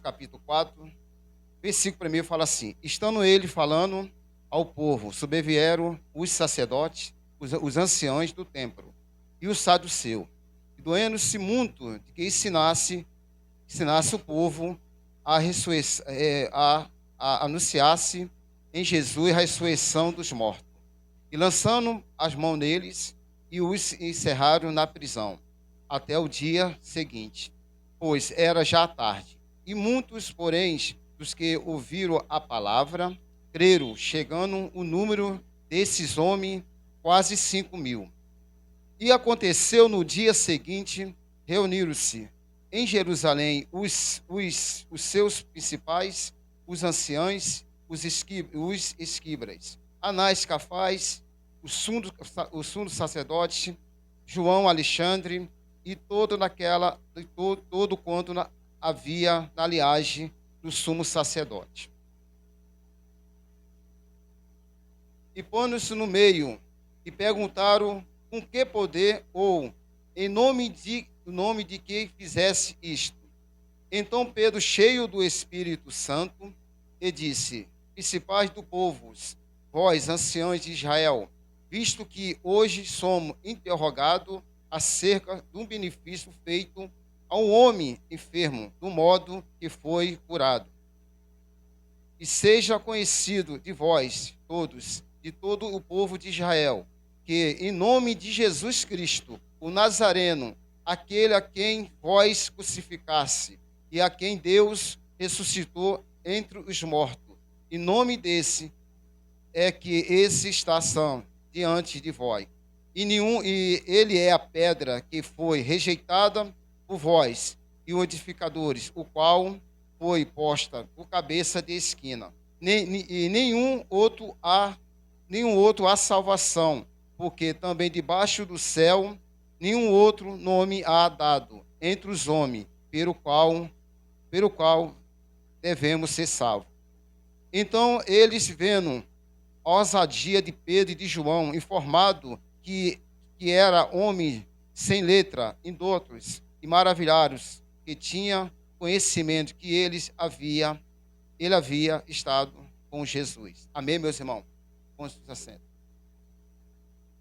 capítulo 4, versículo 1 fala assim: estando ele falando ao povo, sobrevieram os sacerdotes, os anciãos do templo e os saduceus, e doendo-se muito de que ensinasse o povo a, anunciasse em Jesus a ressurreição dos mortos. E lançando as mãos neles, e os encerraram na prisão, até o dia seguinte, pois era já tarde. E muitos, porém, dos que ouviram a palavra, creram, chegando o número desses homens, quase 5.000. E aconteceu no dia seguinte, reuniram-se em Jerusalém os seus principais, os anciãos, os esquibras, Anás, Cafás, o sumo sacerdote, João, Alexandre, e todo quanto havia na linhagem do sumo sacerdote. E pondo-se no meio, e perguntaram com que poder ou em nome de que fizesse isto. Então Pedro, cheio do Espírito Santo, e disse: principais do povo, vós, anciãos de Israel, visto que hoje somos interrogados acerca de um benefício feito a um homem enfermo, do modo que foi curado. E seja conhecido de vós todos, de todo o povo de Israel, que em nome de Jesus Cristo, o Nazareno, aquele a quem vós crucificaste e a quem Deus ressuscitou entre os mortos, em nome desse é que esse está são diante de vós. E ele é a pedra que foi rejeitada por vós e os edificadores, o qual foi posta por cabeça de esquina. E nenhum outro há salvação, porque também debaixo do céu nenhum outro nome há dado entre os homens, pelo qual devemos ser salvos. Então eles, vendo a ousadia de Pedro e de João, informado que era homem sem letra, indoutos e maravilhados, que tinha conhecimento que ele havia estado com Jesus. Amém, meus irmãos? Com os assentos.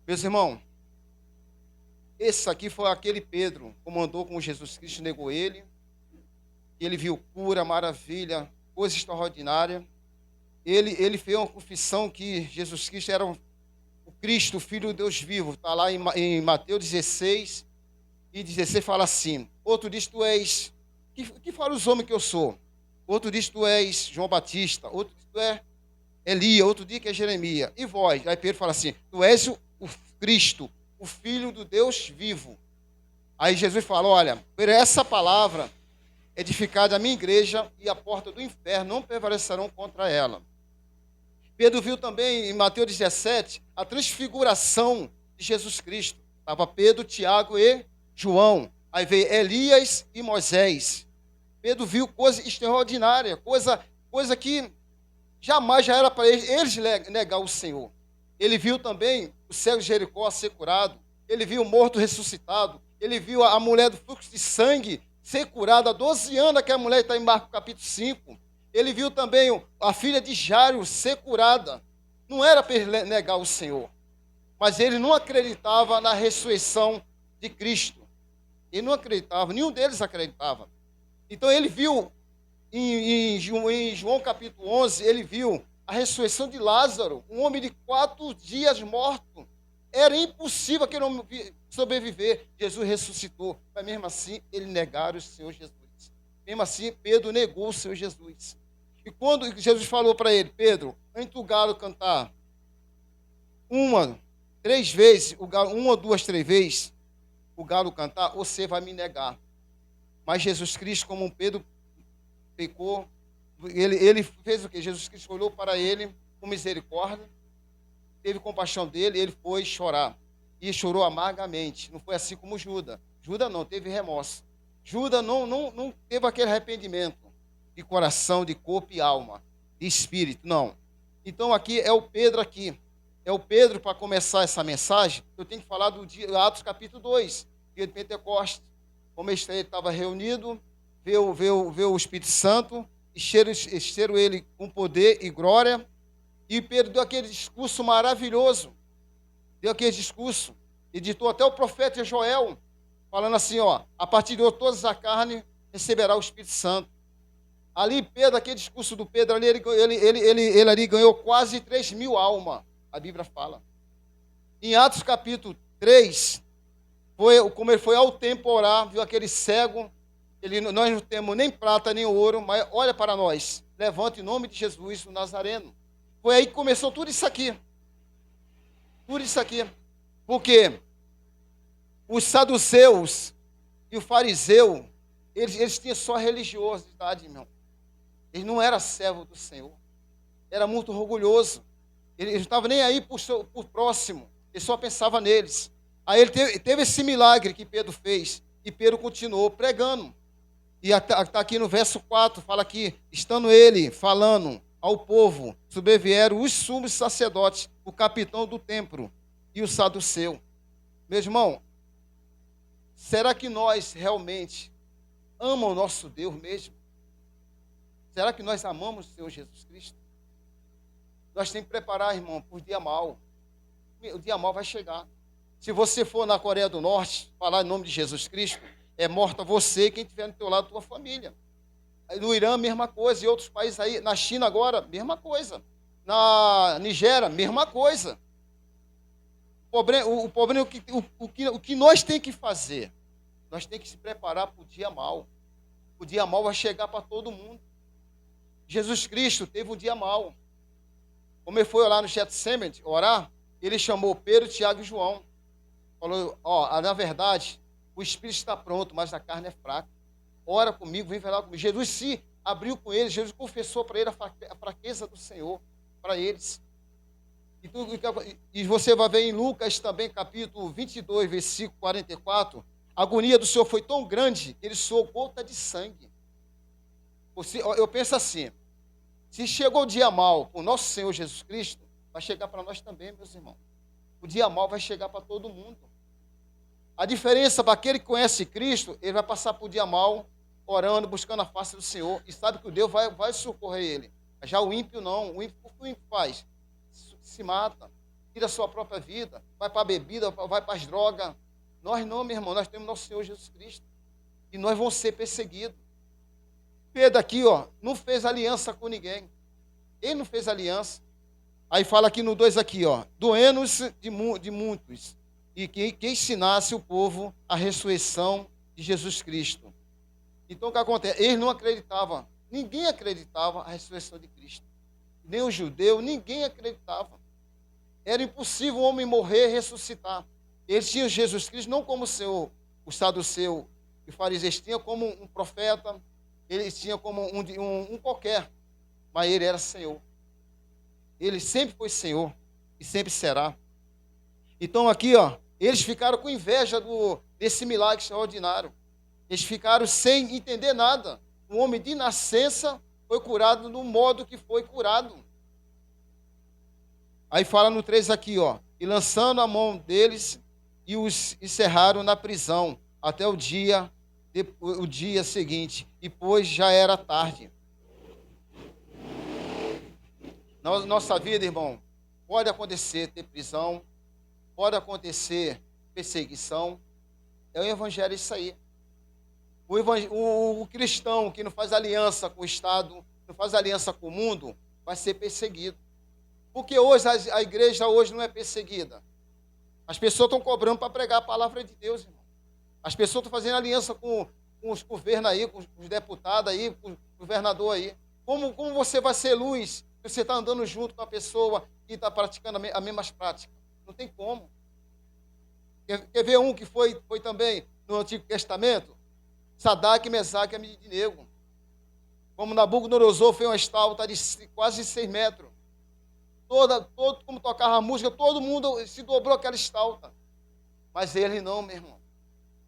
Meus irmãos, esse aqui foi aquele Pedro que andou com Jesus Cristo, negou ele. Ele viu cura, maravilha, coisa extraordinária. Ele fez uma confissão que Jesus Cristo era o Cristo, o Filho de Deus vivo. Está lá em Mateus 16, e 16 fala assim: outro diz, tu és, que fala os homens que eu sou? Outro diz, tu és João Batista. Outro diz, tu és Elias. Outro diz que é Jeremias. E vós? Aí Pedro fala assim: tu és o Cristo, o Filho do Deus vivo. Aí Jesus fala: olha, por essa palavra edificada a minha igreja, e a porta do inferno não prevalecerão contra ela. Pedro viu também em Mateus 17 a transfiguração de Jesus Cristo. Estava Pedro, Tiago e João. Aí veio Elias e Moisés. Pedro viu coisa extraordinária, coisa que jamais já era para eles negar o Senhor. Ele viu também o cego de Jericó ser curado. Ele viu o morto ressuscitado. Ele viu a mulher do fluxo de sangue ser curada há 12 anos, aquela mulher está em Marcos capítulo 5. Ele viu também a filha de Jairo ser curada. Não era para ele negar o Senhor, mas ele não acreditava na ressurreição de Cristo. Ele não acreditava, nenhum deles acreditava. Então ele viu, em João capítulo 11, ele viu a ressurreição de Lázaro, um homem de 4 dias morto. Era impossível aquele homem sobreviver. Jesus ressuscitou, mas mesmo assim ele negaram o Senhor Jesus. Mesmo assim, Pedro negou o Senhor Jesus. E quando Jesus falou para ele: Pedro, antes do galo cantar três vezes, uma, duas, três vezes, o galo cantar, você vai me negar. Mas Jesus Cristo, como Pedro pecou, ele fez o quê? Jesus Cristo olhou para ele com misericórdia, teve compaixão dele, ele foi chorar. E chorou amargamente. Não foi assim como Judas. Judas não, teve remorso. Judas não teve aquele arrependimento de coração, de corpo e alma, de espírito, não. Então aqui é o Pedro aqui. É o Pedro, para começar essa mensagem, eu tenho que falar do dia, Atos capítulo 2, dia de Pentecostes. Como ele estava reunido, veio o Espírito Santo, encheram ele com poder e glória, e Pedro deu aquele discurso maravilhoso, deu aquele discurso, e ditou até o profeta Joel, falando assim, ó, a partir de hoje toda a carne receberá o Espírito Santo. Ali, Pedro, aquele discurso do Pedro ali, ele ali ganhou quase 3.000 almas, a Bíblia fala. Em Atos capítulo 3, como ele foi ao templo orar, viu aquele cego, nós não temos nem prata nem ouro, mas olha para nós, levanta em nome de Jesus o Nazareno. Foi aí que começou tudo isso aqui. Tudo isso aqui. Porque os saduceus e o fariseu, eles tinham só religiosidade, irmão. Eles não eram servos do Senhor. Era muito orgulhoso. Ele não estava nem aí por próximo. Ele só pensava neles. Aí ele teve esse milagre que Pedro fez. E Pedro continuou pregando. E está aqui no verso 4, fala que, estando ele falando ao povo, sobrevieram os sumos sacerdotes, o capitão do templo e o saduceu. Meu irmão, será que nós realmente amamos o nosso Deus mesmo? Será que nós amamos o Senhor Jesus Cristo? Nós temos que preparar, irmão, para o dia mau. O dia mau vai chegar. Se você for na Coreia do Norte, falar em nome de Jesus Cristo, é morta você e quem estiver no teu lado, tua família. No Irã, mesma coisa. Em outros países aí, na China agora, mesma coisa. Na Nigéria, mesma coisa. O problema é o que nós temos que fazer. Nós temos que se preparar para o dia mau. O dia mau vai chegar para todo mundo. Jesus Cristo teve um dia mau. Como ele foi lá no Getsemane orar, ele chamou Pedro, Tiago e João. Falou, ó, na verdade, o espírito está pronto, mas a carne é fraca. Ora comigo, vem falar comigo. Jesus se abriu com eles, Jesus confessou para ele a fraqueza do Senhor, para eles. E você vai ver em Lucas também, capítulo 22, versículo 44, a agonia do Senhor foi tão grande que ele suou gota de sangue. Eu penso assim, se chegou o dia mau com o nosso Senhor Jesus Cristo, vai chegar para nós também, meus irmãos. O dia mau vai chegar para todo mundo. A diferença para aquele que conhece Cristo, ele vai passar por dia mau, orando, buscando a face do Senhor, e sabe que o Deus vai socorrer ele. Já o ímpio não. O que o ímpio faz? Se mata, tira a sua própria vida, vai para a bebida, vai para as drogas. Nós não, meu irmão, nós temos nosso Senhor Jesus Cristo. E nós vamos ser perseguidos. Pedro aqui, ó, não fez aliança com ninguém. Ele não fez aliança. Aí fala aqui no 2 aqui, ó, doendo-se de muitos, e que ensinasse o povo a ressurreição de Jesus Cristo. Então o que acontece? Eles não acreditavam, ninguém acreditava a ressurreição de Cristo. Nem o judeu, ninguém acreditava. Era impossível o homem morrer e ressuscitar. Eles tinham Jesus Cristo não como o Senhor, o saduceu e fariseus tinham como um profeta, eles tinham como um qualquer, mas ele era Senhor. Ele sempre foi Senhor e sempre será. Então aqui, ó, eles ficaram com inveja desse milagre extraordinário. Eles ficaram sem entender nada. O homem de nascença foi curado no modo que foi curado. Aí fala no 3 aqui, ó, e lançando a mão deles e os encerraram na prisão até o dia seguinte, e pois já era tarde. Na nossa vida, irmão, pode acontecer ter prisão, pode acontecer perseguição. É o evangelho isso aí. O cristão que não faz aliança com o Estado, não faz aliança com o mundo, vai ser perseguido. Porque hoje a igreja hoje não é perseguida. As pessoas estão cobrando para pregar a palavra de Deus, irmão. As pessoas estão fazendo aliança com os governos aí, com os deputados aí, com o governador aí. Como você vai ser luz se você está andando junto com a pessoa que está praticando as mesmas práticas? Não tem como. Quer ver um que foi também no Antigo Testamento? Sadraque, Mesaque e Abednego. Como Nabucodonosor fez uma estátua de quase 6 metros. Todo como tocava a música, todo mundo se dobrou aquela estátua. Mas ele não, meu irmão.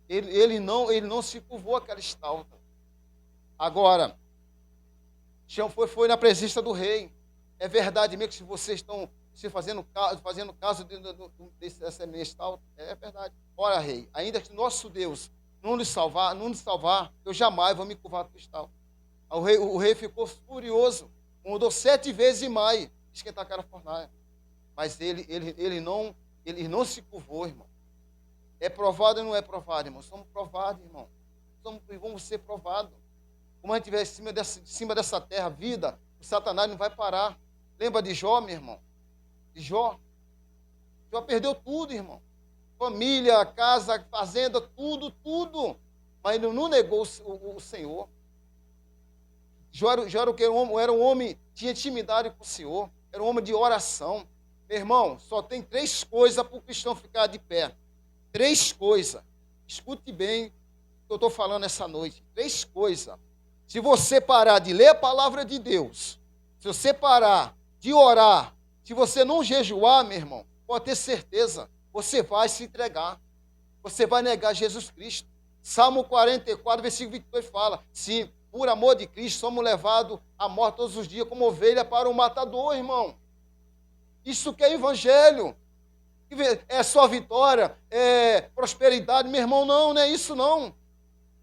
Ele não se curvou aquela estátua. Agora, foi na presença do rei. É verdade mesmo que se vocês estão fazendo caso dessa minha estátua, é verdade. Ora, rei, ainda que nosso Deus não lhe salvar, eu jamais vou me curvar do cristal. O rei ficou furioso, mandou 7 vezes mais esquentar aquela fornalha. Mas ele não se curvou, irmão. É provado ou não é provado, irmão? Somos provados, irmão. Vamos ser provados. Como a gente estiver em cima dessa terra, vida, o Satanás não vai parar. Lembra de Jó, meu irmão? De Jó? Jó perdeu tudo, irmão. Família, casa, fazenda, tudo. Mas ele não negou o Senhor. Jó era o que? Era um homem, tinha intimidade com o Senhor. Era um homem de oração. Meu irmão, só tem 3 coisas para o cristão ficar de pé. 3 coisas. Escute bem o que eu estou falando essa noite. 3 coisas. Se você parar de ler a palavra de Deus, se você parar de orar, se você não jejuar, meu irmão, pode ter certeza, você vai se entregar. Você vai negar Jesus Cristo. Salmo 44, versículo 22 fala, sim, por amor de Cristo, somos levados à morte todos os dias como ovelha para o matador, irmão. Isso que é evangelho. É só vitória, é prosperidade. Meu irmão, não é isso não.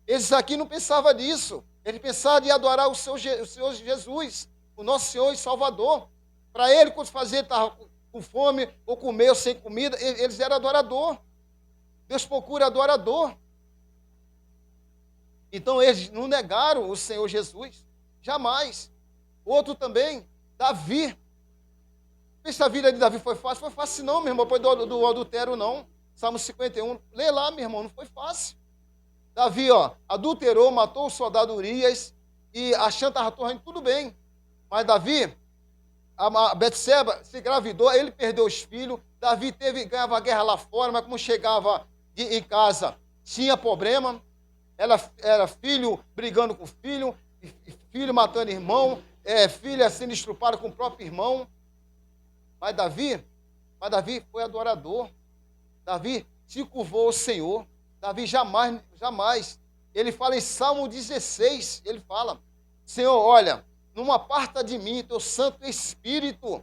Eles aqui não pensavam disso. Eles pensavam de adorar o Senhor Jesus, o nosso Senhor e Salvador. Para ele, quando fazia, estava com fome, ou comer, ou sem comida, eles eram adorador. Deus procura adorador. Então, eles não negaram o Senhor Jesus. Jamais. Outro também, Davi. Se a vida de Davi foi fácil? Foi fácil não, meu irmão, depois do adultério não. Salmo 51, lê lá, meu irmão, não foi fácil. Davi, adulterou, matou o soldado Urias, e achando que estava torrando tudo bem. Mas Davi, a Betseba se engravidou, ele perdeu os filhos, Davi ganhava a guerra lá fora, mas como chegava em casa, tinha problema, era filho brigando com filho, filho matando irmão, filha sendo estrupada com o próprio irmão. Mas Davi foi adorador. Davi se curvou ao Senhor. Davi jamais. Ele fala em Salmo 16, ele fala, Senhor, olha, não aparta de mim teu Santo Espírito.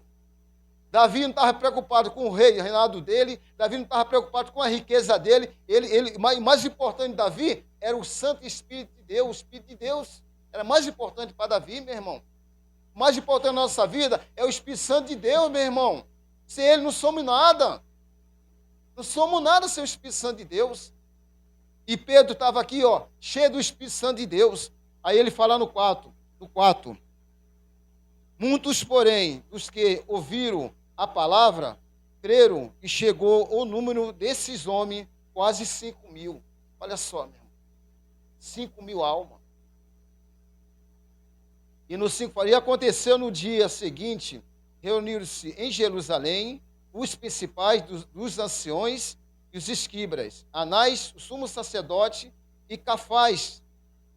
Davi não estava preocupado com o reinado dele, Davi não estava preocupado com a riqueza dele. Mais importante de Davi era o Santo Espírito de Deus, o Espírito de Deus. Era mais importante para Davi, meu irmão. O mais importante na nossa vida é o Espírito Santo de Deus, meu irmão. Sem ele não somos nada. Não somos nada sem o Espírito Santo de Deus. E Pedro estava aqui, cheio do Espírito Santo de Deus. Aí ele fala no 4. Muitos, porém, dos que ouviram a palavra, creram e chegou o número desses homens, quase 5.000. Olha só, meu irmão. 5.000 almas. E no 5 e aconteceu no dia seguinte, reuniram-se em Jerusalém os principais dos anciões e os escribas, Anás, o sumo sacerdote, e Cafás,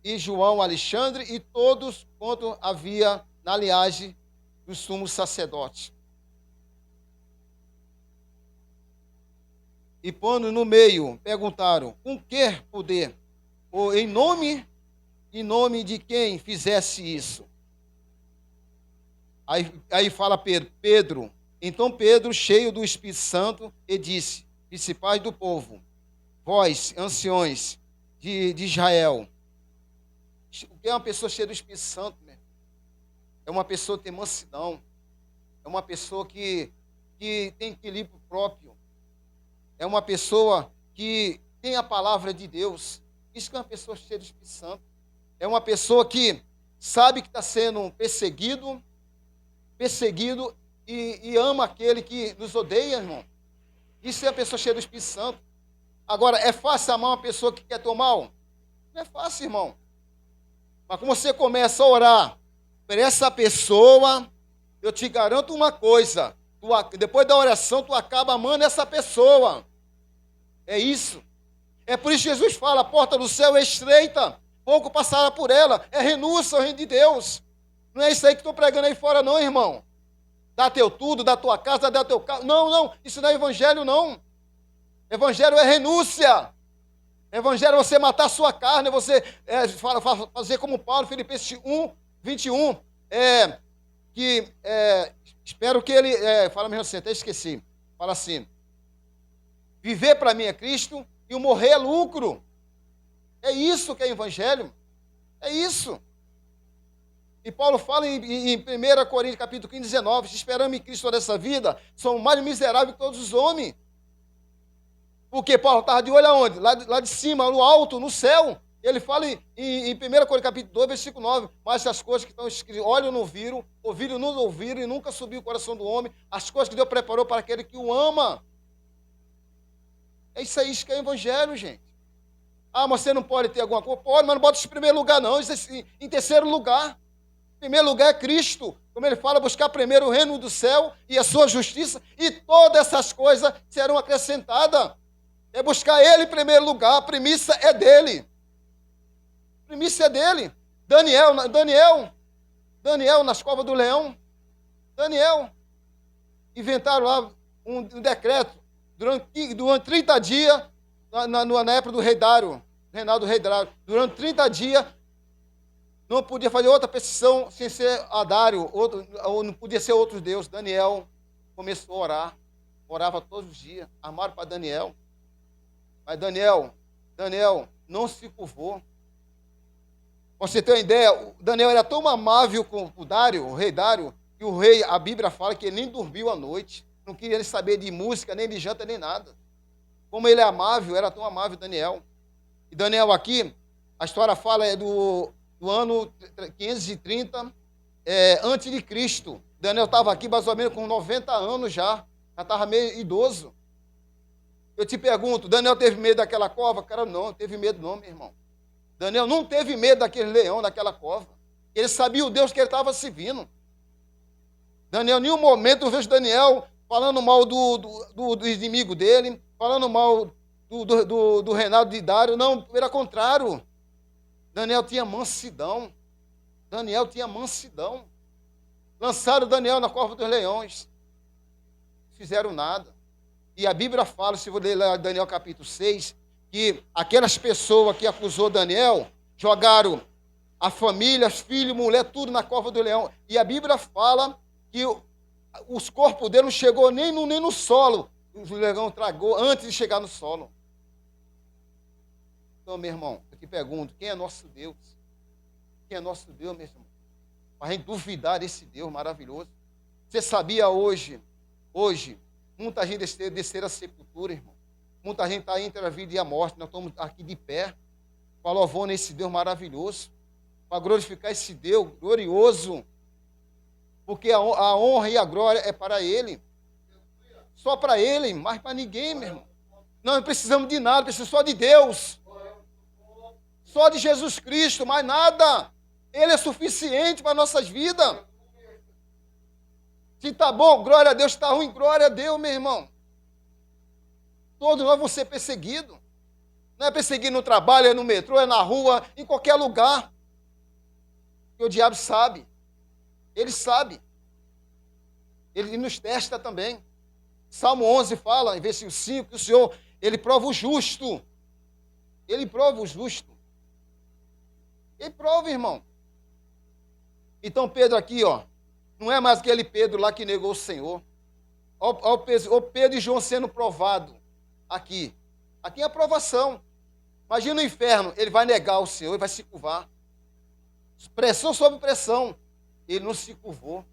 e João, Alexandre, e todos quanto havia na linhagem do sumo sacerdote. E pondo no meio, perguntaram, com que poder? Ou em nome de quem fizesse isso? Aí fala Pedro. Então Pedro, cheio do Espírito Santo, e disse, principais do povo, vós, anciões de Israel. O que é uma pessoa cheia do Espírito Santo, né? É uma pessoa que tem mansidão. É uma pessoa que tem equilíbrio próprio. É uma pessoa que tem a palavra de Deus. Isso que é uma pessoa cheia do Espírito Santo. É uma pessoa que sabe que está sendo perseguido e ama aquele que nos odeia, irmão. Isso é a pessoa cheia do Espírito Santo. Agora, é fácil amar uma pessoa que quer teu mal? Não é fácil, irmão. Mas como você começa a orar por essa pessoa, eu te garanto uma coisa, depois da oração, tu acaba amando essa pessoa. É isso. É por isso que Jesus fala, a porta do céu é estreita, pouco passará por ela. É renúncia ao reino de Deus. Não é isso aí que estou pregando aí fora, não, irmão. Dá teu tudo, dá tua casa, dá teu carro. Não, isso não é evangelho, não. Evangelho é renúncia. Evangelho é você matar a sua carne, você fazer como Paulo, Filipenses 1, 21. Espero que ele... fala mesmo assim, até esqueci. Fala assim, viver para mim é Cristo e o morrer é lucro. É isso que é evangelho. É isso. E Paulo fala em 1 Coríntios capítulo 15, 19, se esperamos em Cristo dessa vida, somos mais miseráveis que todos os homens. Porque Paulo estava de olho aonde? Lá de cima, no alto, no céu. Ele fala em 1 Coríntios capítulo 2, versículo 9, mas as coisas que estão escritas, olhos não viram, ouviram não ouviram, e nunca subiu o coração do homem, as coisas que Deus preparou para aquele que o ama. É isso aí que é o evangelho, gente. Ah, mas você não pode ter alguma coisa? Pode, mas não bota isso em primeiro lugar, não. Isso é em terceiro lugar. Em primeiro lugar é Cristo. Como ele fala, buscar primeiro o reino do céu e a sua justiça, e todas essas coisas serão acrescentadas. É buscar ele em primeiro lugar, a premissa é dele. A premissa é dele. Daniel nas covas do leão. Daniel. Inventaram lá um decreto durante 30 dias, na época do rei Dário, reinado do rei Dário. Durante 30 dias, não podia fazer outra petição sem ser a Dário, ou não podia ser outro Deus. Daniel começou a orar, orava todos os dias, armaram para Daniel. Mas Daniel não se curvou. Pra você ter uma ideia, Daniel era tão amável com o Dário, o rei Dário, que o rei, a Bíblia fala que ele nem dormiu à noite, não queria nem saber de música, nem de janta, nem nada. Como ele é amável, era tão amável Daniel. E Daniel aqui, a história fala do ano 530 antes de Cristo. Daniel estava aqui mais ou menos com 90 anos já estava meio idoso. Eu te pergunto, Daniel teve medo daquela cova? Cara, não teve medo não, meu irmão. Daniel não teve medo daquele leão, daquela cova. Ele sabia o Deus que ele estava servindo. Daniel, em nenhum momento eu vejo Daniel falando mal do inimigo dele, falando mal do reinado de Dário. Não, pelo contrário. Daniel tinha mansidão. Lançaram Daniel na cova dos leões. Não fizeram nada. E a Bíblia fala, se você ler Daniel capítulo 6, que aquelas pessoas que acusou Daniel jogaram a família, filho, mulher, tudo na cova do leão. E a Bíblia fala que os corpos dele não chegou nem no solo. O leão tragou antes de chegar no solo. Então, meu irmão, eu te pergunto, quem é nosso Deus? Quem é nosso Deus, meu irmão? Para a gente duvidar desse Deus maravilhoso. Você sabia hoje, muita gente descer a sepultura, irmão. Muita gente está entre a vida e a morte. Nós estamos aqui de pé, para louvar nesse Deus maravilhoso, para glorificar esse Deus glorioso, porque a honra e a glória é para Ele. Só para Ele, mais para ninguém, meu irmão. Nós não precisamos de nada, precisamos só de Deus. Só de Jesus Cristo, mais nada. Ele é suficiente para nossas vidas. Se está bom, glória a Deus. Se está ruim, glória a Deus, meu irmão. Todos nós vamos ser perseguidos. Não é perseguido no trabalho, é no metrô, é na rua, em qualquer lugar. E o diabo sabe. Ele sabe. Ele nos testa também. Salmo 11 fala, em versículo 5, que o Senhor, Ele prova o justo. Ele prova o justo. Ele prova, irmão. Então Pedro aqui, não é mais aquele Pedro lá que negou o Senhor. Olha o Pedro e João sendo provado aqui. Aqui é a provação. Imagina no inferno, ele vai negar o Senhor, ele vai se curvar. Pressão sobre pressão. Ele não se curvou.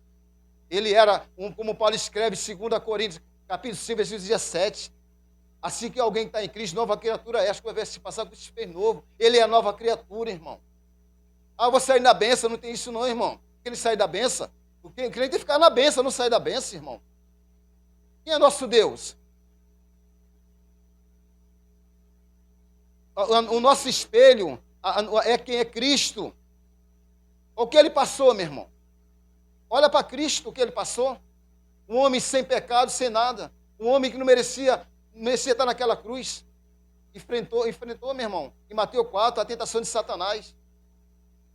Ele era, como Paulo escreve, 2 Coríntios, capítulo 5, versículo 17. Assim que alguém está em Cristo, nova criatura é. Acho que vai se passar com esse fez novo. Ele é a nova criatura, irmão. Ah, vou sair da benção, não tem isso não, irmão. Porque ele sai da benção. O crente tem que ficar na benção, não sai da benção, irmão. Quem é nosso Deus? O nosso espelho é quem é Cristo. O que ele passou, meu irmão? Olha para Cristo o que ele passou. Um homem sem pecado, sem nada. Um homem que não merecia estar naquela cruz. Enfrentou, meu irmão, em Mateus 4, a tentação de Satanás.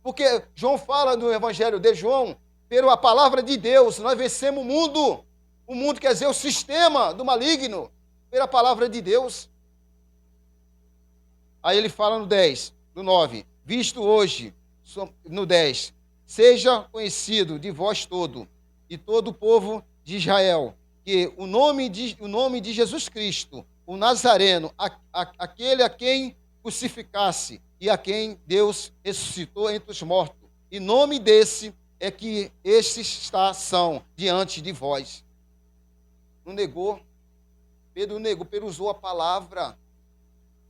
Porque João fala no evangelho de João, pela palavra de Deus, nós vencemos o mundo. O mundo quer dizer o sistema do maligno, pela palavra de Deus. Aí ele fala no 10, no 9, visto hoje, no 10, seja conhecido de vós todo, e todo o povo de Israel, que o nome de Jesus Cristo, o Nazareno, aquele a quem crucificasse, e a quem Deus ressuscitou entre os mortos. E nome desse é que estes são diante de vós. Não negou. Pedro não negou, Pedro usou a palavra.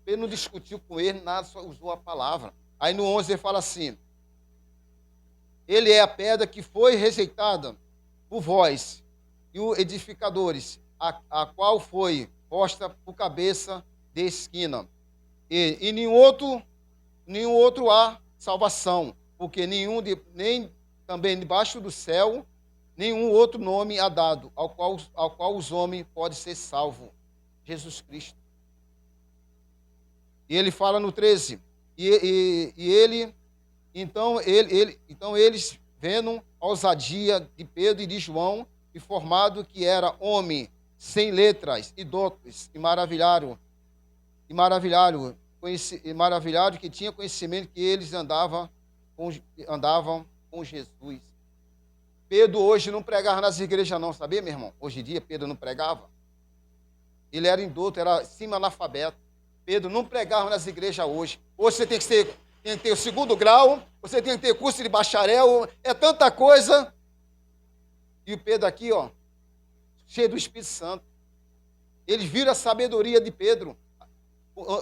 Pedro não discutiu com ele, nada, só usou a palavra. Aí no 11 ele fala assim: ele é a pedra que foi rejeitada por vós e os edificadores, a qual foi posta por cabeça de esquina. E nenhum outro há salvação, porque nem também debaixo do céu, nenhum outro nome há dado, ao qual os homens podem ser salvos. Jesus Cristo. E ele fala no 13, então eles, vendo a ousadia de Pedro e de João, informado que era homem sem letras e dotos, e maravilharam que tinha conhecimento que eles andavam com Jesus. Pedro hoje não pregava nas igrejas não, sabia, meu irmão? Hoje em dia Pedro não pregava. Ele era indouto, era semi-analfabeto. Pedro não pregava nas igrejas hoje. Hoje você tem que ter o segundo grau, você tem que ter curso de bacharel, é tanta coisa. E o Pedro aqui, ó, cheio do Espírito Santo. Eles viram a sabedoria de Pedro.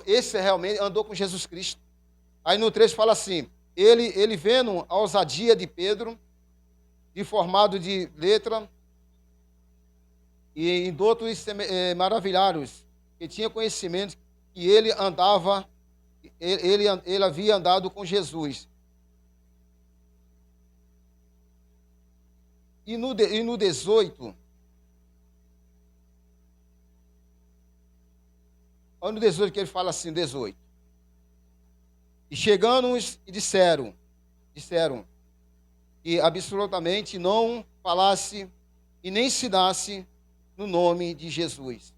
Esse realmente andou com Jesus Cristo. Aí no 3 fala assim: ele vendo a ousadia de Pedro, de formado de letra, e em doutos maravilhados, que tinha conhecimento que ele havia andado com Jesus. E no 18, olha no 18 que ele fala assim, 18. E chegando-nos e disseram que absolutamente não falasse e nem ensinasse no nome de Jesus.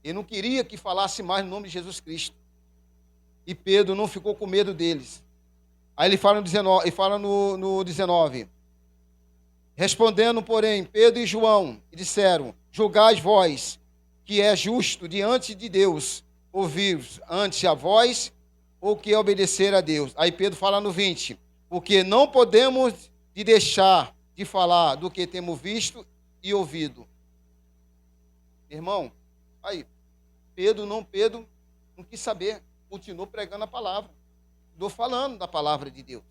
Ele não queria que falasse mais no nome de Jesus Cristo. E Pedro não ficou com medo deles. Aí ele fala no 19. Respondendo, porém, Pedro e João, e disseram: julgais vós, que é justo diante de Deus, ouvir antes a vós, ou que obedecer a Deus. Aí Pedro fala no 20, porque não podemos deixar de falar do que temos visto e ouvido. Irmão, aí, Pedro não quis saber, continuou pregando a palavra. Estou falando da palavra de Deus.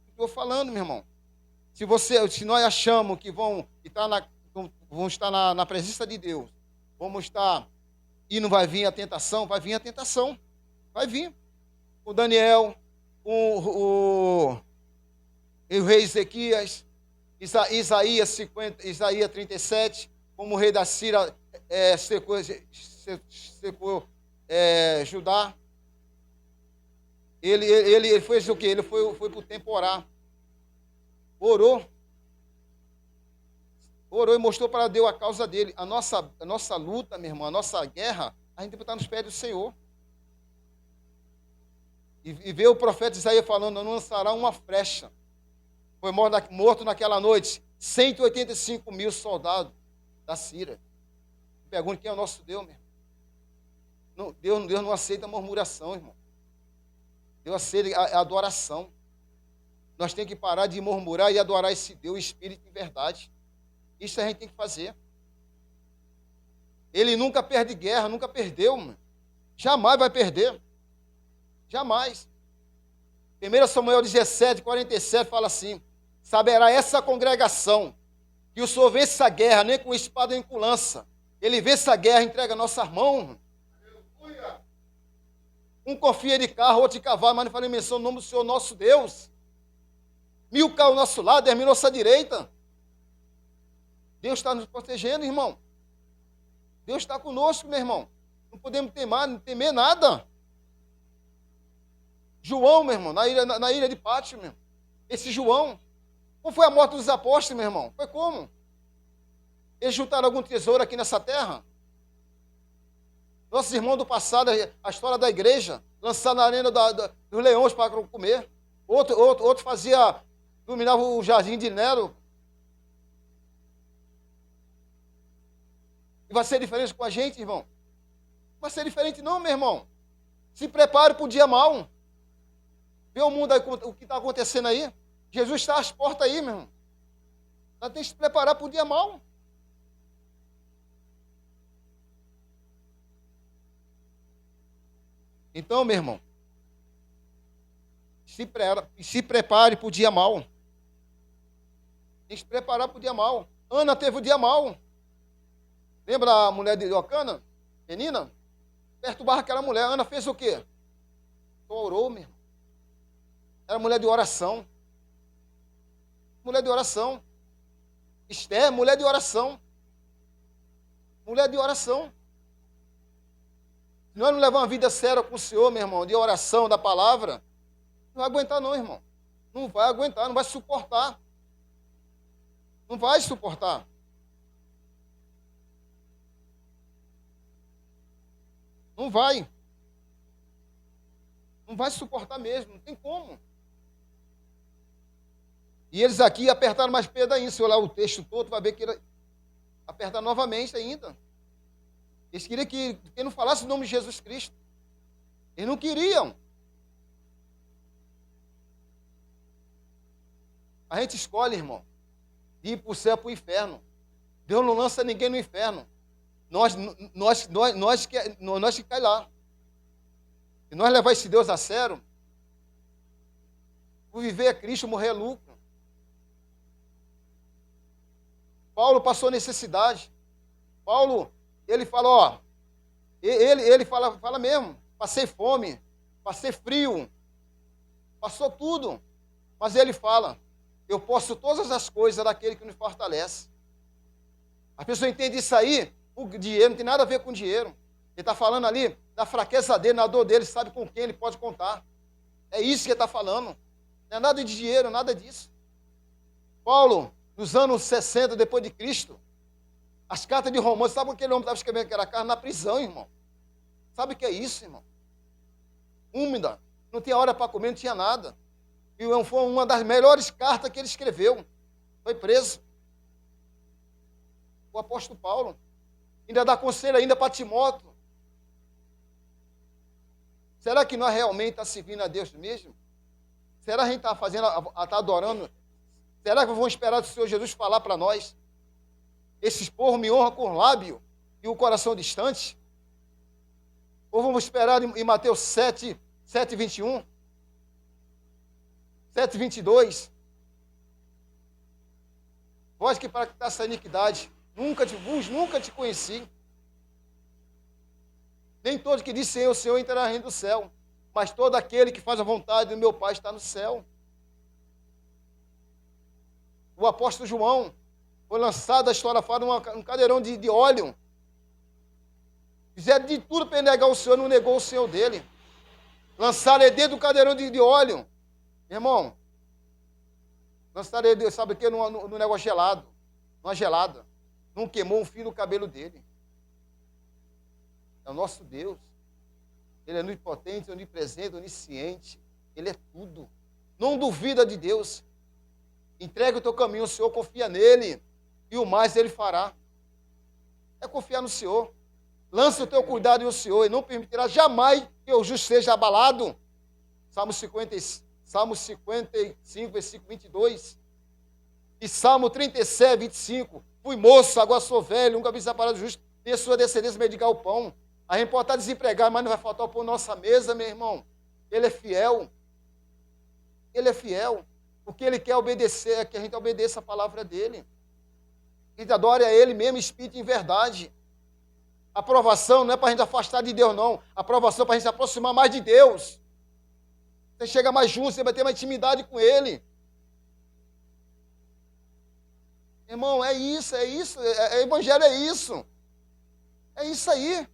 Estou falando, meu irmão. Se nós achamos que vão estar na presença de Deus, vamos estar e não vai vir a tentação, vai vir a tentação. Vai vir. O Daniel, o rei Ezequias, Isaías 37, como o rei da Síria secou Judá. Ele fez o quê? Ele foi para o templo orar. Orou e mostrou para Deus a causa dele. A nossa luta, meu irmão, a nossa guerra, a gente está nos pés do Senhor. E veio o profeta Isaías falando: não lançará uma flecha. Foi morto naquela noite 185 mil soldados da Síria. Pergunta: quem é o nosso Deus, meu irmão? Deus não aceita murmuração, irmão. Deus aceita a adoração. Nós temos que parar de murmurar e adorar esse Deus, Espírito em verdade. Isso a gente tem que fazer. Ele nunca perde guerra, nunca perdeu, mano. Jamais vai perder. Jamais. 1 Samuel 17, 47 fala assim: saberá essa congregação que o Senhor vence a guerra, nem com espada nem com lança. Ele vence a guerra, entrega nossas mãos. Aleluia. Um confia de carro, outro de cavalo, mas não falei menção no nome do Senhor nosso Deus. 1000 caem ao nosso lado, 10 mil à nossa direita. Deus está nos protegendo, irmão. Deus está conosco, meu irmão. Não podemos temer nada. João, meu irmão, na ilha de Pátio, meu irmão. Esse João. Como foi a morte dos apóstolos, meu irmão? Foi como? Eles juntaram algum tesouro aqui nessa terra? Nossos irmãos do passado, a história da igreja, lançaram na arena dos leões para comer. Outro fazia, dominava o jardim de Nero. E vai ser diferente com a gente, irmão? Não vai ser diferente não, meu irmão. Se prepare para o dia mau. Vê o mundo aí, o que está acontecendo aí. Jesus está às portas aí, meu irmão. Nós temos que se preparar para o dia mau. Então, meu irmão, se prepare para o dia mau. Tem que se preparar para o dia mau. Ana teve o dia mau. Lembra a mulher de Eucana? Menina? Perturbava aquela mulher. Ana fez o quê? Só orou, meu irmão. Era mulher de oração. Mulher de oração. Esther, mulher de oração. Mulher de oração. Se nós não levamos uma vida séria com o Senhor, meu irmão, de oração, da palavra, não vai aguentar não, irmão. Não vai aguentar, não vai suportar. Não vai suportar. Não vai. Não vai suportar mesmo, não tem como. E eles aqui apertaram mais Pedro ainda. Se olhar o texto todo, vai ver que ele apertaram novamente ainda. Eles queriam que ele não falasse o nome de Jesus Cristo. Eles não queriam. A gente escolhe, irmão, de ir para o céu, para o inferno. Deus não lança ninguém no inferno. Nós que cai lá. Se nós levar esse Deus a sério, o viver é Cristo, morrer é lucro. Paulo passou necessidade. Paulo, ele fala, ó, ele fala mesmo, passei fome, passei frio, passou tudo. Mas ele fala, eu posso todas as coisas daquele que nos fortalece. A pessoa entende isso aí, o dinheiro não tem nada a ver com dinheiro. Ele está falando ali da fraqueza dele, na dor dele, sabe com quem ele pode contar. É isso que ele está falando. Não é nada de dinheiro, nada disso. Paulo, nos anos 60 depois de Cristo, as cartas de Romanos, sabe o que aquele homem estava escrevendo que era carne? Na prisão, irmão. Sabe o que é isso, irmão? Úmida, não tinha hora para comer, não tinha nada. E foi uma das melhores cartas que ele escreveu. Foi preso. O apóstolo Paulo. Ainda dá conselho ainda para Timóteo. Será que nós realmente estamos servindo a Deus mesmo? Será que a gente está fazendo, está adorando? Será que vamos esperar do Senhor Jesus falar para nós? Esses povos me honram com o lábio e o coração distante? Ou vamos esperar em Mateus 7, 21? 7, 22? Vós que praticais essa iniquidade, nunca te conheci. Nem todo que diz Senhor, Senhor entrará no reino do céu, mas todo aquele que faz a vontade do meu Pai está no céu. O apóstolo João foi lançado da história fora um cadeirão de óleo. Fizeram de tudo para negar o Senhor, não negou o Senhor dele. Lançaram ele dentro do cadeirão de óleo. Irmão, lançaram ele, sabe o que? No negócio gelado, numa gelada. Não queimou um fio no cabelo dele. É o nosso Deus. Ele é onipotente, onipresente, onisciente. Ele é tudo. Não duvida de Deus. Entrega o teu caminho ao Senhor, confia nele. E o mais ele fará. É confiar no Senhor. Lança o teu cuidado no Senhor e não permitirá jamais que o justo seja abalado. Salmo 55, versículo 22. E Salmo 37, 25. Fui moço, agora sou velho, nunca vi separado do justo, nem a sua descendência mendigar o pão. A gente pode estar desempregado, mas não vai faltar o pão na nossa mesa, meu irmão. Ele é fiel. Ele é fiel. O que ele quer obedecer é que a gente obedeça a palavra dele. A gente adore a ele mesmo, espírito em verdade. A aprovação não é para a gente afastar de Deus, não. A aprovação é para a gente se aproximar mais de Deus. Você chega mais junto, você vai ter uma intimidade com ele. Irmão, é isso. Evangelho é isso. É isso aí.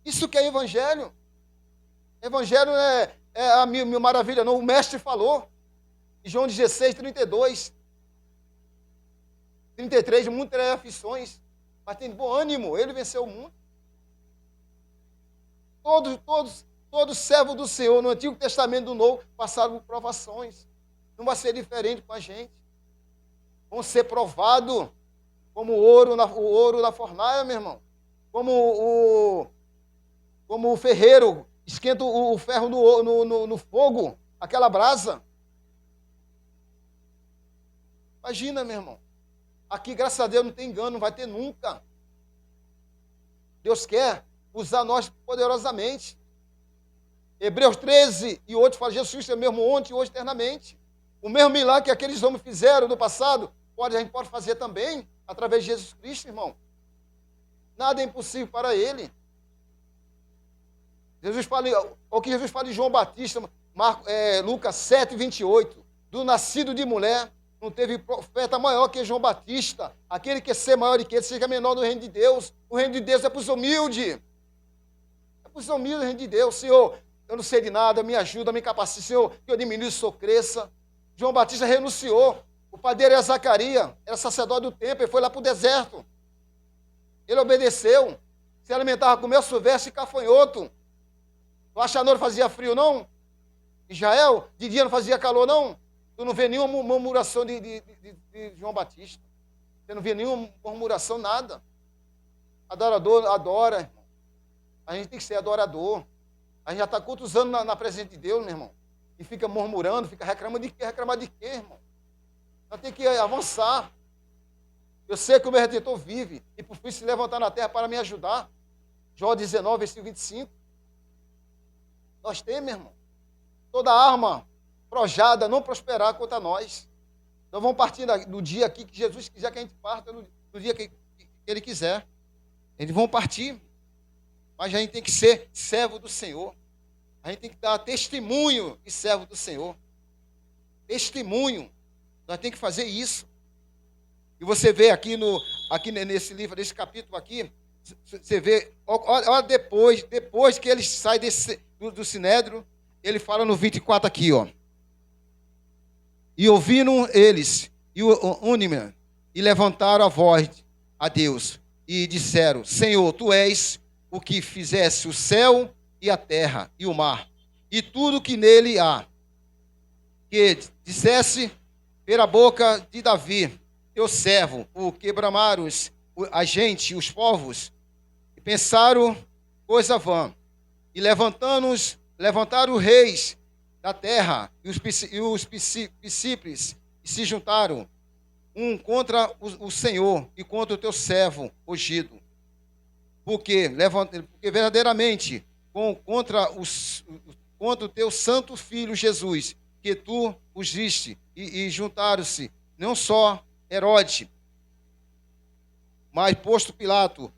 Isso que é evangelho. Evangelho é a mil maravilha, não. O mestre falou. Em João 16, 32. 33, o mundo terá aflições, mas tem bom ânimo, ele venceu o mundo. Todos servos do Senhor, no Antigo Testamento e do Novo, passaram por provações. Não vai ser diferente com a gente. Vão ser provados como o ouro na fornalha, meu irmão. Como o ferreiro esquenta o ferro no fogo, aquela brasa. Imagina, meu irmão. Aqui, graças a Deus, não tem engano, não vai ter nunca. Deus quer usar nós poderosamente. Hebreus 13 e 8 fala, Jesus Cristo é o mesmo ontem e hoje eternamente. O mesmo milagre que aqueles homens fizeram no passado, a gente pode fazer também, através de Jesus Cristo, irmão. Nada é impossível para ele. O que Jesus fala em João Batista, Lucas 7, 28, do nascido de mulher, não teve profeta maior que João Batista. Aquele que quer ser maior que ele, seja menor no reino de Deus. O reino de Deus é para os humildes. É para os humildes o reino de Deus. Senhor, eu não sei de nada, me ajuda, me capacite. Senhor, que eu diminua e sou cresça. João Batista renunciou. O pai dele era Zacarias, era sacerdote do templo, ele foi lá para o deserto. Ele obedeceu. Se alimentava com mel silvestre e cafanhoto. O Achanor fazia frio, não? Israel, de dia não fazia calor, não? Tu não vê nenhuma murmuração de João Batista. Você não vê nenhuma murmuração, nada. Adorador, adora, irmão. A gente tem que ser adorador. A gente já está quantos anos na presença de Deus, meu irmão? E fica murmurando, fica reclamando de quê? Reclamar de quê, irmão? Nós temos que avançar. Eu sei que o meu Redentor vive e por fim se levantar na terra para me ajudar. Jó 19, versículo 25. Nós temos, meu irmão. Toda arma projada não prosperar contra nós. Nós vamos partir do dia aqui que Jesus quiser que a gente parta, no dia que Ele quiser. Eles vão partir. Mas a gente tem que ser servo do Senhor. A gente tem que dar testemunho de servo do Senhor. Testemunho. Nós temos que fazer isso. E você vê aqui nesse livro, nesse capítulo aqui, você vê, olha depois que ele sai do Sinédrio, ele fala no 24 aqui, ó. E ouviram eles, e unânimes, e levantaram a voz a Deus, e disseram, Senhor, Tu és o que fizesse o céu e a terra e o mar, e tudo que nele há. Que dissesse pela boca de Davi, teu servo, o que bramaram a gente, os povos, e pensaram coisa vã, e levantaram os reis da terra e os príncipes e se juntaram um contra o Senhor e contra o teu servo ungido. Porque verdadeiramente contra o teu santo filho Jesus, que tu ungiste, e juntaram-se não só Herodes, mas posto Pilato,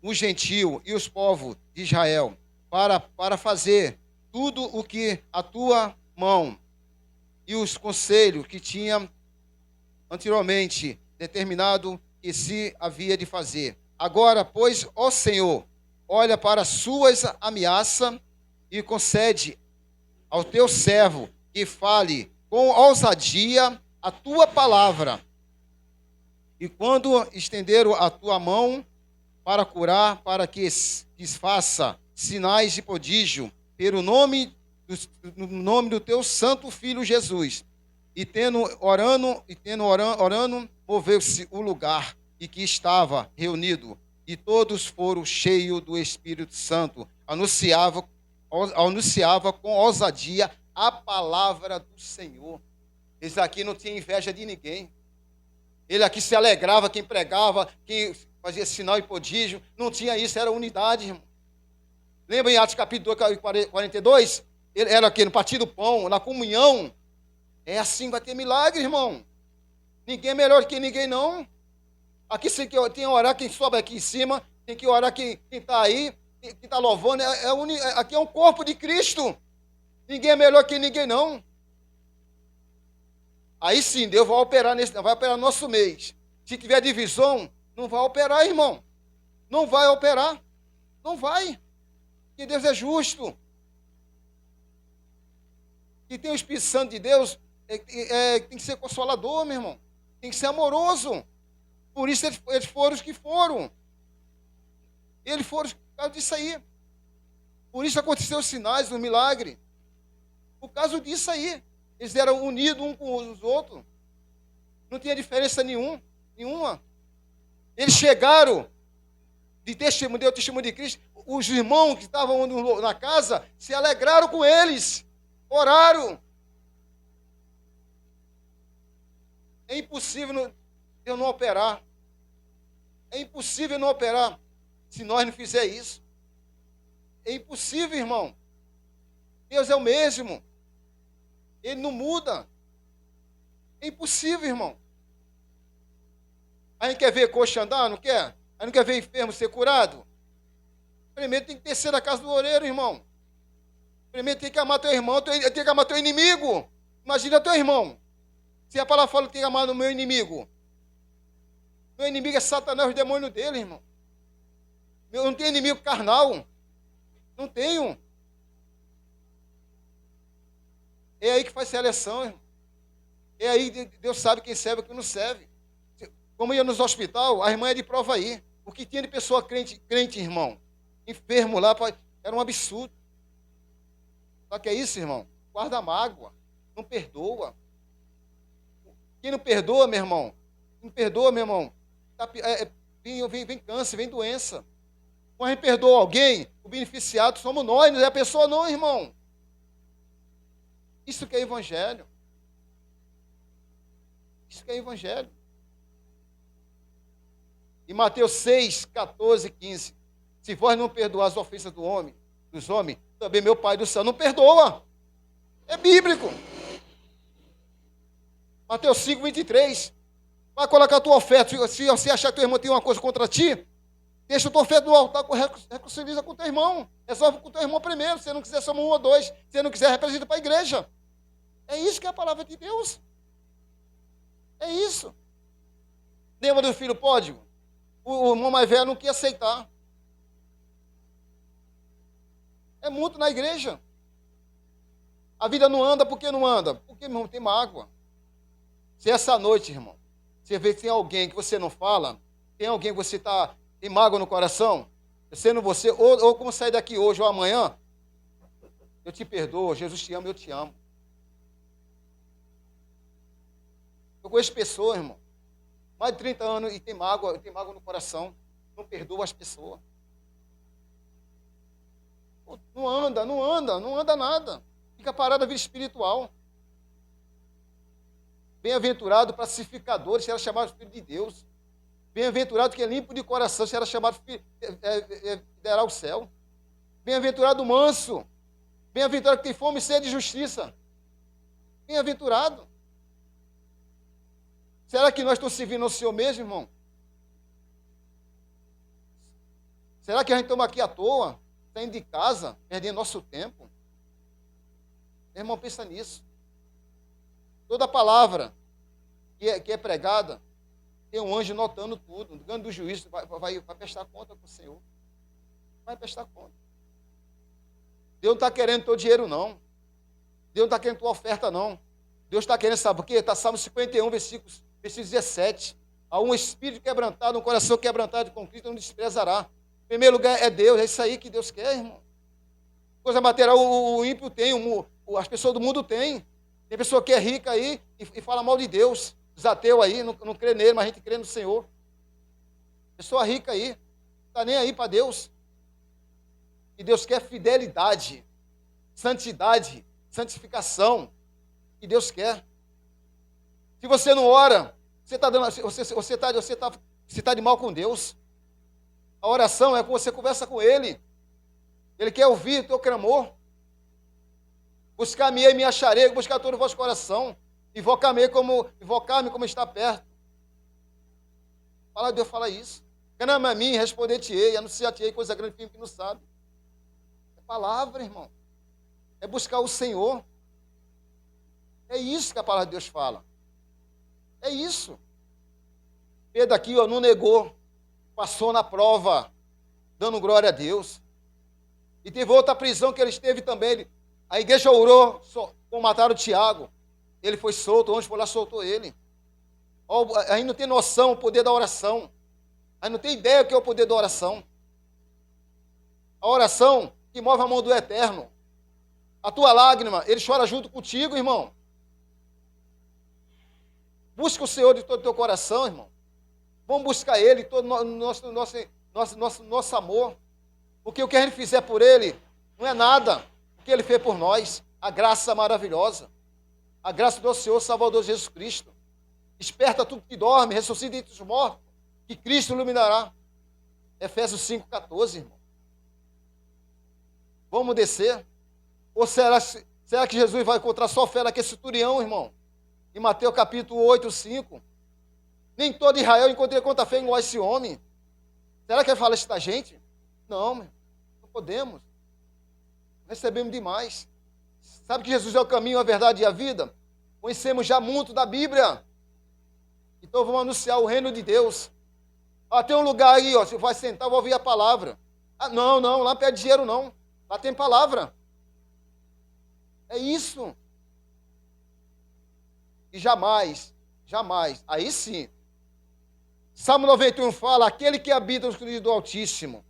o gentil e os povos de Israel, para fazer tudo o que a tua mão e os conselhos que tinha anteriormente determinado que se havia de fazer. Agora, pois, ó Senhor, olha para as suas ameaças e concede ao teu servo que fale com ousadia a tua palavra. E quando estenderam a tua mão para curar, para que faça sinais de prodígio, pelo nome do teu santo filho Jesus. E tendo orando, moveu-se o lugar em que estava reunido, e todos foram cheios do Espírito Santo. Anunciava com ousadia a palavra do Senhor. Esse aqui não tinha inveja de ninguém. Ele aqui se alegrava, quem pregava, quem fazia sinal e prodígio. Não tinha isso, era unidade, irmão. Lembra em Atos capítulo 2, 42? Ele era aqui no partir do pão, na comunhão. É assim, vai ter milagre, irmão. Ninguém é melhor que ninguém, não. Aqui tem que orar quem sobe aqui em cima, tem que orar quem está aí, quem está louvando. Aqui é um corpo de Cristo. Ninguém é melhor que ninguém, não. Aí sim, Deus vai operar no nosso mês. Se tiver divisão, não vai operar, irmão. Não vai operar. Não vai. Porque Deus é justo. E tem o Espírito Santo de Deus, tem que ser consolador, meu irmão. Tem que ser amoroso. Por isso eles foram os que foram. Eles foram por causa disso aí. Por isso aconteceu os sinais, os milagres. Por causa disso aí. Eles eram unidos um com os outros. Não tinha diferença nenhuma. Eles chegaram deu o testemunho de Cristo. os irmãos que estavam na casa se alegraram com eles, oraram. É impossível eu não operar. É impossível não operar se nós não fizer isso. É impossível, irmão. Deus é o mesmo. Ele não muda. É impossível, irmão. A gente quer ver coxa andar, não quer? A gente não quer ver enfermo ser curado? Primeiro tem que descer da casa do orelho, irmão. Primeiro tem que amar teu irmão, tem que amar teu inimigo. Imagina teu irmão. Se a palavra fala que tem que amar o meu inimigo. Meu inimigo é Satanás, os demônios dele, irmão. Eu não tenho inimigo carnal. Não tenho. É aí que faz seleção, irmão. É aí Deus sabe quem serve e quem não serve. Como ia nos hospital, a irmã é de prova aí. O que tinha de pessoa crente, irmão, enfermo lá, era um absurdo. Só que é isso, irmão. Guarda mágoa. Não perdoa. Quem não perdoa, meu irmão, não perdoa, meu irmão, vem câncer, vem doença. Quando a gente perdoa alguém, o beneficiado somos nós, não é a pessoa não, irmão. Isso que é evangelho. Isso que é evangelho. Em Mateus 6, 14, 15. Se vós não perdoar as ofensas dos homens, também meu Pai do céu não perdoa. É bíblico. Mateus 5, 23. Vai colocar a tua oferta. Se você achar que teu irmão tem uma coisa contra ti, deixa a tua oferta no altar, reconciliza com o teu irmão. Resolve com o teu irmão primeiro. Se você não quiser, soma um ou dois. Se você não quiser, representa para a igreja. É isso que é a palavra de Deus. É isso. Lembra do filho pródigo? O irmão mais velho não quer aceitar. É muito na igreja. A vida não anda, por que não anda? Porque, irmão, tem mágoa. Se essa noite, irmão, você vê que tem alguém que você não fala, tem alguém que você tem mágoa no coração, sendo você, ou como sair daqui hoje ou amanhã, eu te perdoo, Jesus te ama, eu te amo. Eu conheço pessoas, irmão, mais de 30 anos e tem mágoa no coração, não perdoa as pessoas. Não anda nada. Fica parado a vida espiritual. Bem-aventurado pacificador, será chamado filho de Deus. Bem-aventurado que é limpo de coração, será chamado filho, dará o céu. Bem-aventurado manso. Bem-aventurado que tem fome e sede de justiça. Bem-aventurado. Será que nós estamos servindo ao Senhor mesmo, irmão? Será que a gente estamos aqui à toa, saindo de casa, perdendo nosso tempo? Meu irmão, pensa nisso. Toda palavra que é pregada, tem um anjo notando tudo. No grande do juízo, vai prestar conta com o Senhor. Vai prestar conta. Deus não está querendo teu dinheiro, não. Deus não está querendo tua oferta, não. Deus está querendo, sabe por quê? Está Salmo 51, versículo 17. Há um espírito quebrantado, um coração quebrantado com Cristo não desprezará. Em primeiro lugar é Deus, é isso aí que Deus quer, irmão. Coisa material o ímpio tem, as pessoas do mundo têm. Tem pessoa que é rica aí e fala mal de Deus. Os ateus aí, não crê nele, mas a gente crê no Senhor. Pessoa rica aí, não está nem aí para Deus. E Deus quer fidelidade, santidade, santificação. E Deus quer. Se você não ora, você tá de mal com Deus. A oração é quando você conversa com Ele. Ele quer ouvir o teu clamor. Buscar-me e me acharei, buscar todo o vosso coração. Invocar-me como está perto. A palavra de Deus fala isso. Clama a mim, responder-te-ei, anunciar-te-ei coisa grande que não sabe. É palavra, irmão. É buscar o Senhor. É isso que a palavra de Deus fala. É isso. Pedro aqui, ó, não negou. Passou na prova, dando glória a Deus. E teve outra prisão que ele esteve também. A igreja orou, mataram o Tiago. Ele foi solto, onde foi lá, soltou ele. Aí não tem noção do poder da oração. Aí não tem ideia do que é o poder da oração. A oração que move a mão do Eterno. A tua lágrima, ele chora junto contigo, irmão. Busca o Senhor de todo o teu coração, irmão. Vamos buscar Ele, todo nosso amor. Porque o que a gente fizer por ele não é nada. O que ele fez por nós, a graça maravilhosa. A graça do Senhor Salvador Jesus Cristo. Desperta tudo que dorme, ressuscita entre os mortos, que Cristo iluminará. Efésios 5,14, irmão. Vamos descer? Ou será que Jesus vai encontrar só fé naquele centurião, irmão? Em Mateus capítulo 8, 5. Nem todo Israel encontrei quanta fé igual a esse homem. Será que ele fala isso da gente? Não, meu. Não podemos. Recebemos demais. Sabe que Jesus é o caminho, a verdade e a vida? Conhecemos já muito da Bíblia. Então vamos anunciar o reino de Deus. Tem um lugar aí, você vai sentar, vai ouvir a palavra. Não, lá não pede dinheiro não. Lá tem palavra. É isso. E jamais, aí sim. Salmo 91 fala, aquele que habita no esconderijo do Altíssimo.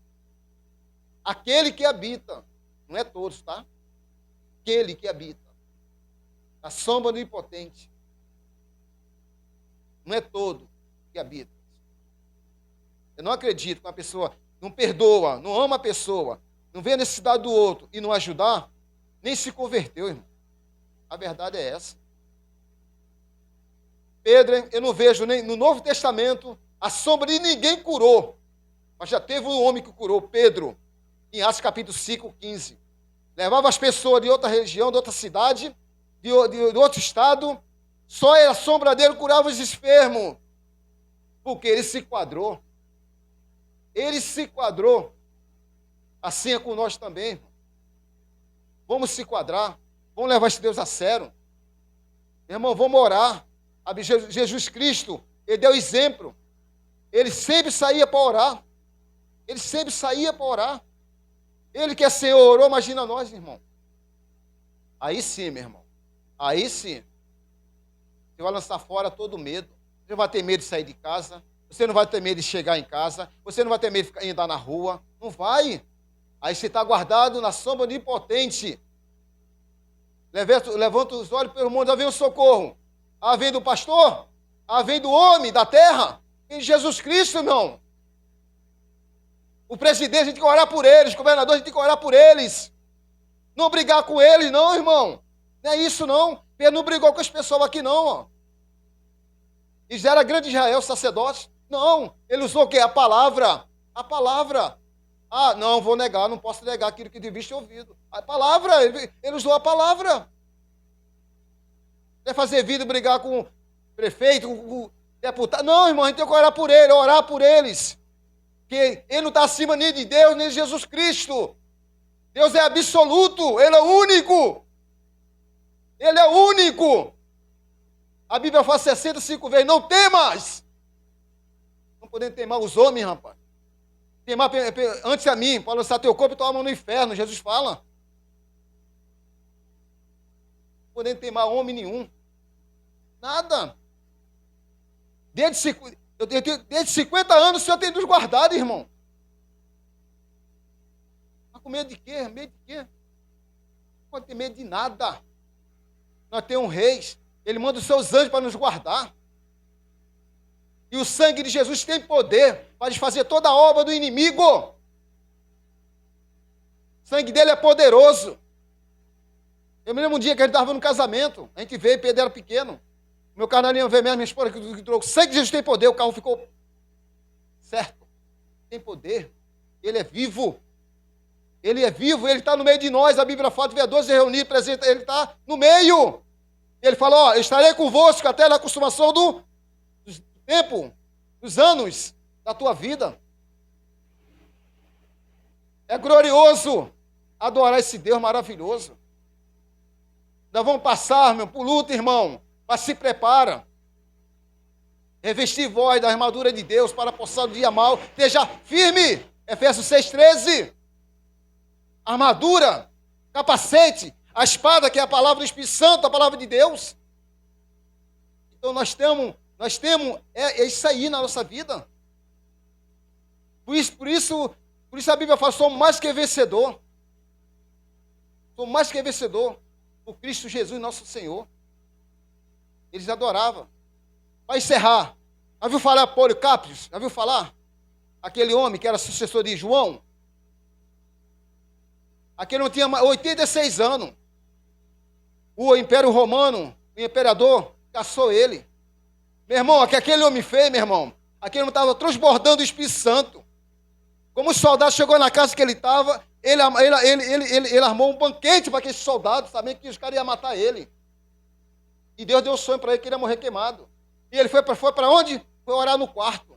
Aquele que habita. Não é todos, tá? Aquele que habita. A sombra do Onipotente. Não é todo que habita. Eu não acredito que uma pessoa não perdoa, não ama a pessoa, não vê a necessidade do outro e não ajudar, nem se converteu, irmão. A verdade é essa. Pedro, eu não vejo nem no Novo Testamento a sombra de ninguém curou. Mas já teve um homem que curou, Pedro, em Atos capítulo 5, 15. Levava as pessoas de outra região, de outra cidade, de outro estado, só a sombra dele curava os enfermos. Porque ele se quadrou. Ele se quadrou. Assim é com nós também, irmão. Vamos se quadrar. Vamos levar esse Deus a sério. Meu irmão, vamos orar. Jesus Cristo, ele deu exemplo. Ele sempre saía para orar. Ele sempre saía para orar. Ele que é Senhor, orou, imagina nós, irmão. Aí sim, meu irmão. Aí sim. Você vai lançar fora todo medo. Você não vai ter medo de sair de casa. Você não vai ter medo de chegar em casa. Você não vai ter medo de andar na rua. Não vai. Aí você está guardado na sombra do Onipotente. Levanta os olhos pelo mundo. Vem o socorro. Vem do pastor. Vem do homem, da terra. Vem de Jesus Cristo, irmão. O presidente, a gente tem que orar por eles. O governador, a gente tem que orar por eles. Não brigar com eles, não, irmão. Não é isso, não. Pedro não brigou com as pessoas aqui, não. Ó. E já era grande Israel, sacerdote. Não, ele usou o quê? A palavra. A palavra. Não, vou negar, não posso negar aquilo que de vista e ouvido. A palavra, ele usou a palavra. Quer fazer vida, brigar com o prefeito, com o deputado. Não, irmão, a gente tem que orar por eles. Porque ele não está acima nem de Deus, nem de Jesus Cristo. Deus é absoluto, ele é único. Ele é único. A Bíblia fala 65 vezes, não temas. Não podemos temar os homens, rapaz. Temar antes a mim, para lançar teu corpo e tua alma no inferno, Jesus fala. Não podemos temar homem nenhum. Nada. Desde 50 anos o Senhor tem nos guardado, irmão. Mas com medo de quê? Medo de quê? Não pode ter medo de nada. Nós temos reis. Ele manda os seus anjos para nos guardar. E o sangue de Jesus tem poder para desfazer toda a obra do inimigo. O sangue dele é poderoso. Eu me lembro um dia que a gente estava no casamento. A gente veio, Pedro era pequeno. Meu carnalinho veio mesmo, minha esposa que trouxe. O sangue de Jesus tem poder. O carro ficou certo. Tem poder. Ele é vivo. Ele é vivo, ele está no meio de nós. A Bíblia fala, tiver 12 reunidos, presente, ele está no meio. Ele falou, eu estarei convosco até na consumação do tempo, dos anos da tua vida. É glorioso adorar esse Deus maravilhoso. Nós vamos passar, meu, por luta, irmão, mas se prepara. Revestir vós da armadura de Deus para passar o dia mal. Esteja firme. Efésios 6,13. Armadura, capacete, a espada que é a palavra do Espírito Santo, a palavra de Deus. Então nós temos isso aí na nossa vida. Por isso a Bíblia fala, somos mais que vencedor. Somos mais que vencedor por Cristo Jesus, nosso Senhor. Eles adoravam. Para encerrar, já viu falar Policarpo? Já viu falar? Aquele homem que era sucessor de João? Aquele não tinha 86 anos. O Império Romano, o imperador, caçou ele. Meu irmão, o que aquele homem fez, meu irmão? Aquele homem estava transbordando o Espírito Santo. Como o soldado chegou na casa que ele estava, ele armou um banquete para aqueles soldados, sabendo que os caras iam matar ele. E Deus deu um sonho para ele que ele ia morrer queimado. E ele foi para onde? Foi orar no quarto.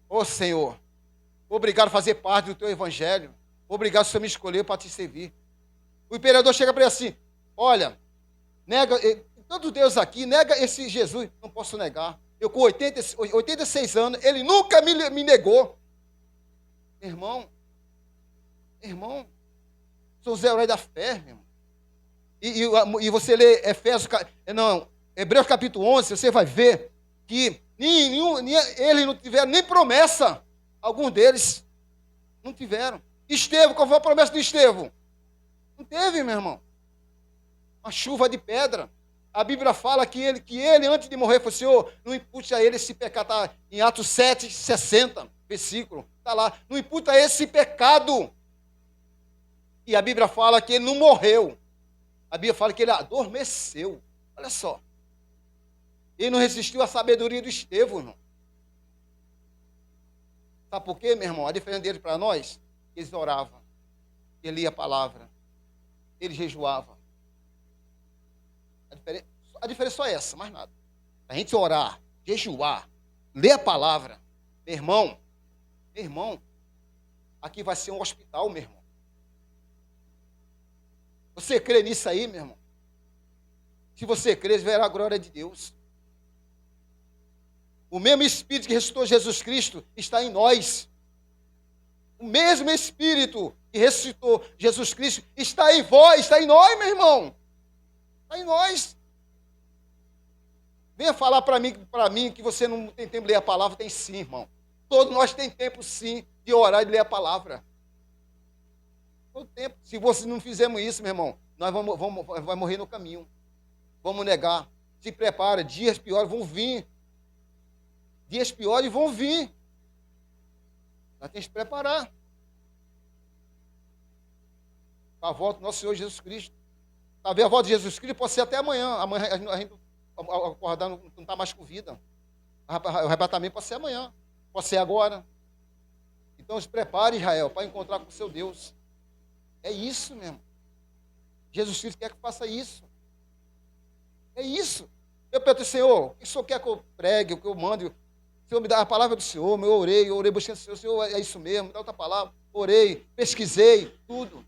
Ô Senhor, obrigado por fazer parte do teu evangelho. Obrigado por você me escolher para te servir. O imperador chega para ele assim, olha, nega, tanto Deus aqui, nega esse Jesus. Não posso negar. Eu com 86 anos, ele nunca me negou. Irmão, sou os heróis da fé, meu irmão. E você lê Hebreus capítulo 11, você vai ver que eles não tiveram nem promessa. Alguns deles não tiveram. Estevão, qual foi a promessa de Estevão? Não teve, meu irmão. Uma chuva de pedra. A Bíblia fala que ele antes de morrer, falou, Senhor, não impute a ele esse pecado. Está em Atos 7, 60, versículo. Está lá. Não imputa esse pecado. E a Bíblia fala que ele não morreu. A Bíblia fala que ele adormeceu. Olha só. Ele não resistiu à sabedoria do Estevão, irmão. Sabe por quê, meu irmão? A diferença deles para nós, eles oravam. Ele lia a palavra. Ele jejuava. A diferença é só essa, mais nada. A gente orar, jejuar, ler a palavra. Meu irmão, aqui vai ser um hospital, meu irmão. Você crê nisso aí, meu irmão? Se você crê, verá a glória de Deus. O mesmo Espírito que ressuscitou Jesus Cristo está em nós. O mesmo Espírito que ressuscitou Jesus Cristo está em vós, está em nós, meu irmão. Está em nós. Venha falar para mim que você não tem tempo de ler a palavra. Tem sim, irmão. Todos nós temos tempo, sim, de orar e de ler a palavra. Todo tempo. Se você não fizermos isso, meu irmão, nós vamos morrer no caminho. Vamos negar. Se prepara, dias piores vão vir. Dias piores vão vir. Nós temos que se preparar. Para a volta do nosso Senhor Jesus Cristo. Talvez a volta de Jesus Cristo pode ser até amanhã. Amanhã a gente acordar não está mais com vida. O arrebatamento pode ser amanhã. Pode ser agora. Então se prepare, Israel, para encontrar com o seu Deus. É isso mesmo. Jesus Cristo quer que faça isso. É isso. Eu pergunto, Senhor, o que o Senhor quer que eu pregue, o que eu mande? O Senhor me dá a palavra do Senhor, eu orei buscando o Senhor. Senhor, é isso mesmo, me dá outra palavra. Orei, pesquisei, tudo.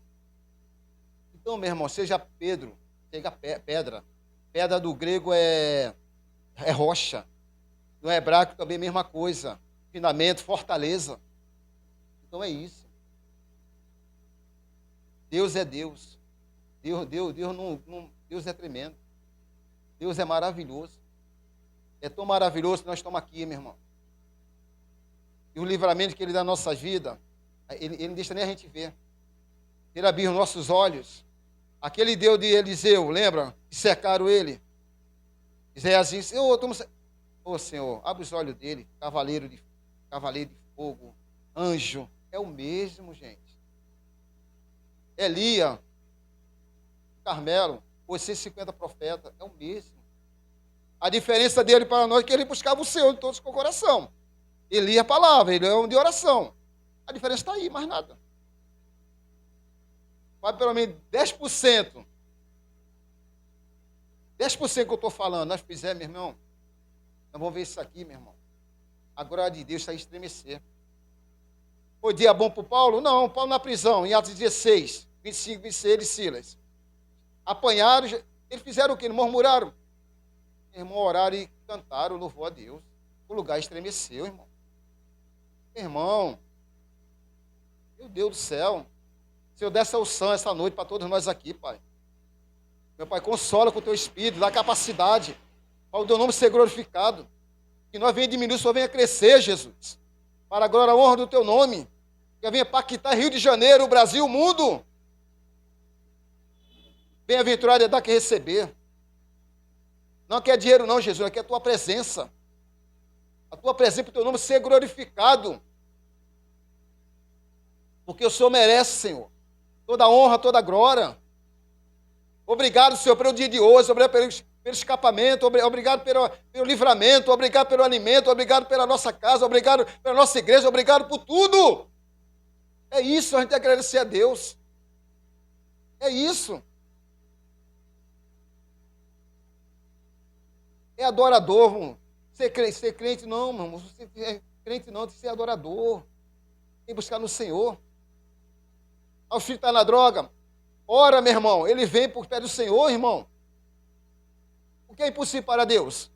Então, meu irmão, seja Pedro, seja pedra. Pedra do grego é rocha. No hebraico também é a mesma coisa. Fundamento, fortaleza. Então é isso. Deus é Deus. Deus é tremendo. Deus é maravilhoso. É tão maravilhoso que nós estamos aqui, meu irmão. E o livramento que Ele dá nas nossas vidas, Ele não deixa nem a gente ver. Ele abriu os nossos olhos. Aquele Deus de Eliseu, lembra? Que cercaram ele. Isaías, Senhor, abre os olhos dele. Cavaleiro de fogo, anjo. É o mesmo, gente. Elia, Carmelo, os 150 profetas, é o mesmo. A diferença dele para nós é que ele buscava o Senhor de todos com o coração. Ele lia a palavra, ele é um de oração. A diferença está aí, mais nada. Vai pelo menos 10%. 10% que eu estou falando, nós fizemos, meu irmão. Nós vamos ver isso aqui, meu irmão. A glória de Deus está a estremecer. Foi dia bom para o Paulo? Não, Paulo na prisão, em Atos 16, 25, 26, ele e Silas. Apanharam, eles fizeram o quê? Murmuraram. Irmão, oraram e cantaram, louvou a Deus. O lugar estremeceu, irmão. Irmão, meu Deus do céu. Se eu desse a unção essa noite para todos nós aqui, Pai. Meu Pai, consola com o teu Espírito, dá capacidade para o teu nome ser glorificado. Que nós venha diminuir, só venha crescer, Jesus. Para a glória e a honra do teu nome. Que venha impactar Rio de Janeiro, o Brasil, o mundo. Bem-aventurado é dar que receber. Não quer dinheiro não, Jesus, quer a tua presença. A tua presença para o teu nome ser glorificado. Porque o Senhor merece, Senhor. toda honra, toda glória. Obrigado, Senhor, pelo dia de hoje, obrigado pelo escapamento, obrigado pelo livramento, obrigado pelo alimento, obrigado pela nossa casa, obrigado pela nossa igreja, obrigado por tudo. É isso, a gente agradecer a Deus. É isso. É adorador, irmão. Ser crente não, irmão. Você é crente não, tem que ser adorador. Tem que buscar no Senhor. O filho está na droga. Ora, meu irmão, ele vem por pé do Senhor, irmão. O que é impossível para Deus?